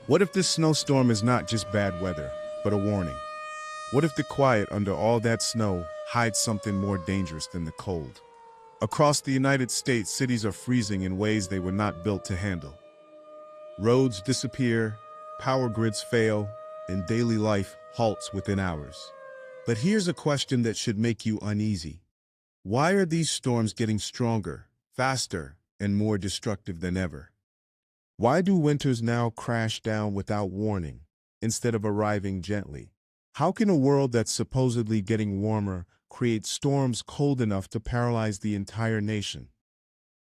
What if this snowstorm is not just bad weather, but a warning? What if the quiet under all that snow hides something more dangerous than the cold? Across the United States, cities are freezing in ways they were not built to handle. Roads disappear, power grids fail, and daily life halts within hours. But here's a question that should make you uneasy. Why are these storms getting stronger, faster, and more destructive than ever? Why do winters now crash down without warning, instead of arriving gently? How can a world that's supposedly getting warmer create storms cold enough to paralyze the entire nation?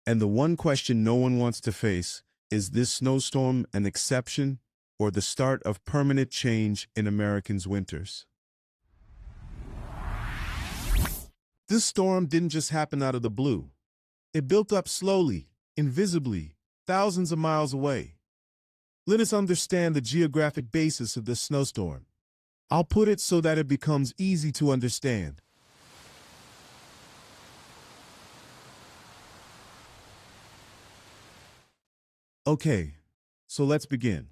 And the one question no one wants to face is this snowstorm an exception or the start of permanent change in Americans' winters? This storm didn't just happen out of the blue. It built up slowly, invisibly, thousands of miles away. Let us understand the geographic basis of this snowstorm. I'll put it so that it becomes easy to understand. Okay, so let's begin.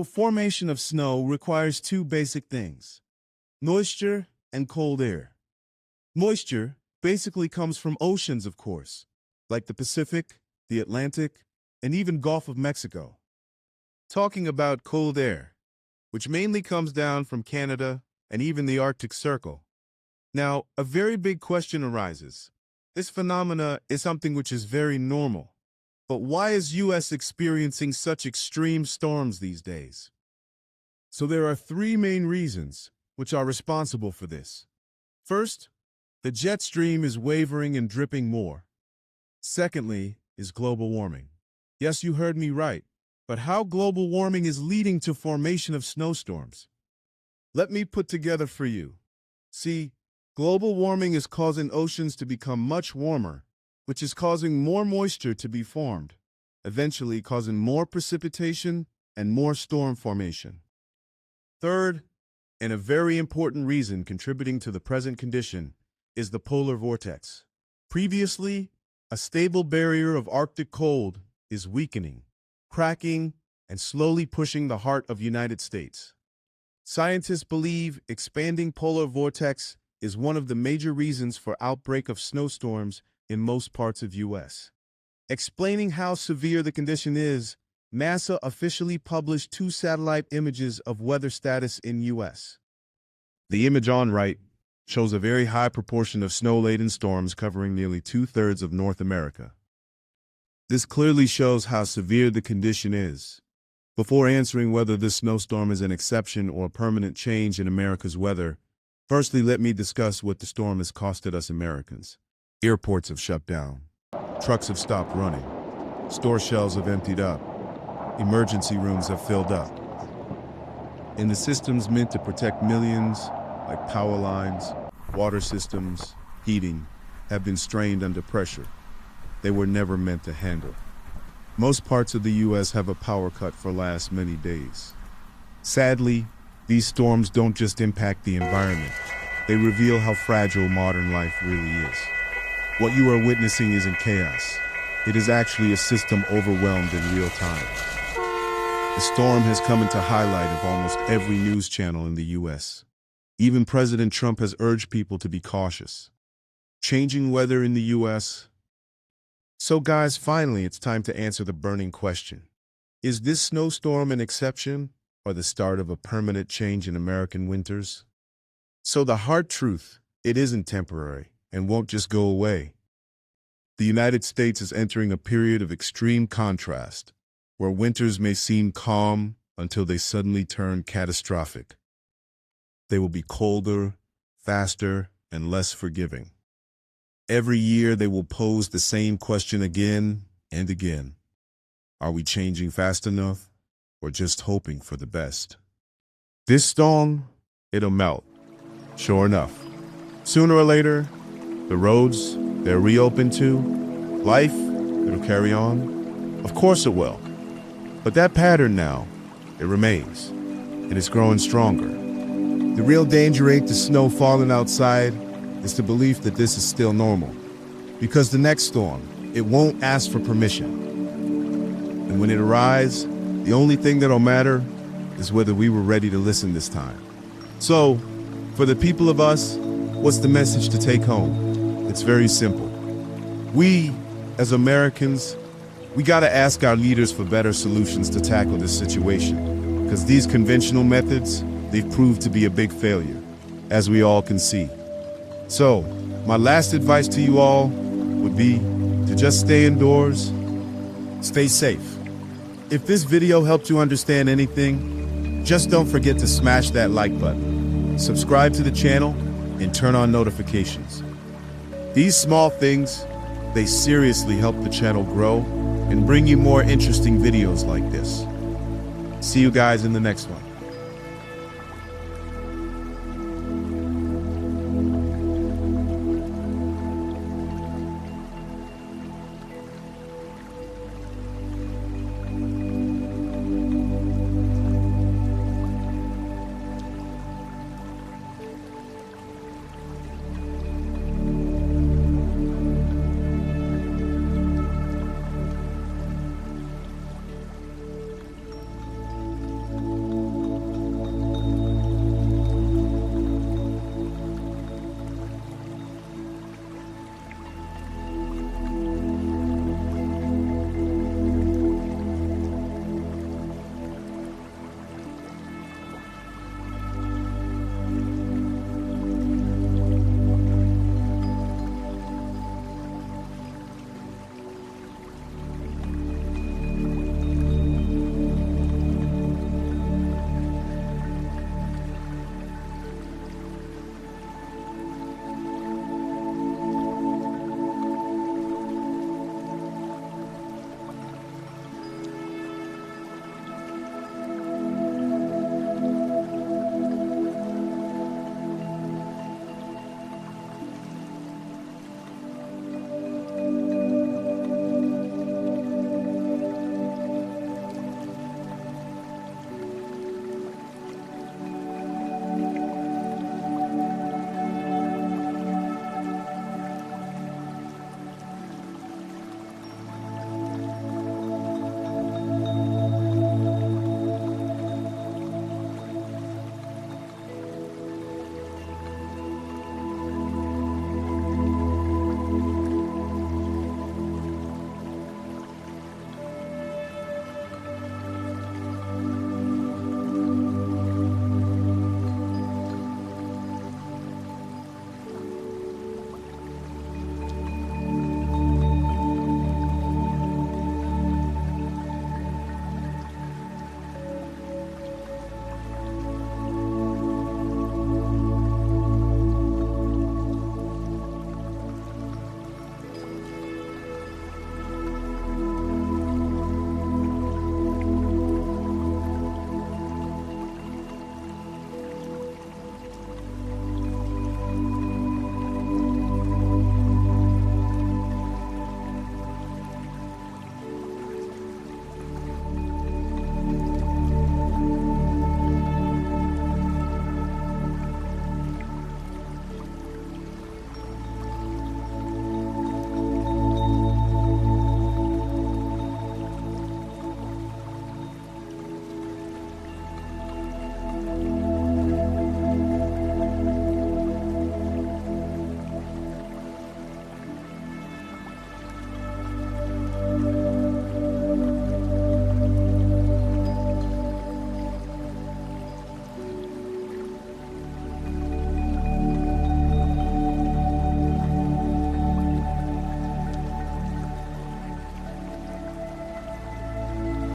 Formation of snow requires two basic things: moisture and cold air. Moisture basically comes from oceans, of course, like the Pacific, the Atlantic, and even Gulf of Mexico. Talking about cold air, which mainly comes down from Canada and even the Arctic Circle. Now, a very big question arises. This phenomena is something which is very normal. But why is US experiencing such extreme storms these days? So there are three main reasons which are responsible for this. First, the jet stream is wavering and dripping more. Secondly, is global warming. Yes, you heard me right. But how global warming is leading to formation of snowstorms? Let me put together for you. See, global warming is causing oceans to become much warmer, which is causing more moisture to be formed, eventually causing more precipitation and more storm formation. Third, and a very important reason contributing to the present condition, is the polar vortex. Previously, a stable barrier of Arctic cold is weakening, cracking, and slowly pushing the heart of the United States. Scientists believe expanding polar vortex is one of the major reasons for outbreak of snowstorms in most parts of US. Explaining how severe the condition is, NASA officially published two satellite images of weather status in US. The image on right shows a very high proportion of snow-laden storms covering nearly 2/3 of North America. This clearly shows how severe the condition is. Before answering whether this snowstorm is an exception or a permanent change in America's weather, firstly let me discuss what the storm has costed us Americans. Airports have shut down. Trucks have stopped running. Store shelves have emptied up. Emergency rooms have filled up. And the systems meant to protect millions, like power lines, water systems, heating, have been strained under pressure they were never meant to handle. Most parts of the US have a power cut for last many days. Sadly, these storms don't just impact the environment. They reveal how fragile modern life really is. What you are witnessing isn't chaos. It is actually a system overwhelmed in real time. The storm has come into highlight of almost every news channel in the US. Even President Trump has urged people to be cautious. Changing weather in the US. So guys, finally, it's time to answer the burning question. Is this snowstorm an exception or the start of a permanent change in American winters? So the hard truth, it isn't temporary and won't just go away. The United States is entering a period of extreme contrast, where winters may seem calm until they suddenly turn catastrophic. They will be colder, faster, and less forgiving. Every year they will pose the same question again and again. Are we changing fast enough or just hoping for the best? This storm, it'll melt. Sure enough. Sooner or later, the roads, they're reopened too. Life, it'll carry on. Of course it will. But that pattern now, it remains, and it's growing stronger. The real danger ain't the snow falling outside, it's the belief that this is still normal. Because the next storm, it won't ask for permission. And when it arrives, The only thing that'll matter is whether we were ready to listen this time. So, for the people of us, what's the message to take home? It's very simple. We, as Americans, we gotta ask our leaders for better solutions to tackle this situation, because these conventional methods, they've proved to be a big failure, as we all can see. So, my last advice to you all would be to just stay indoors, stay safe. If this video helped you understand anything, just don't forget to smash that like button, subscribe to the channel, and turn on notifications. These small things, they seriously help the channel grow and bring you more interesting videos like this. See you guys in the next one.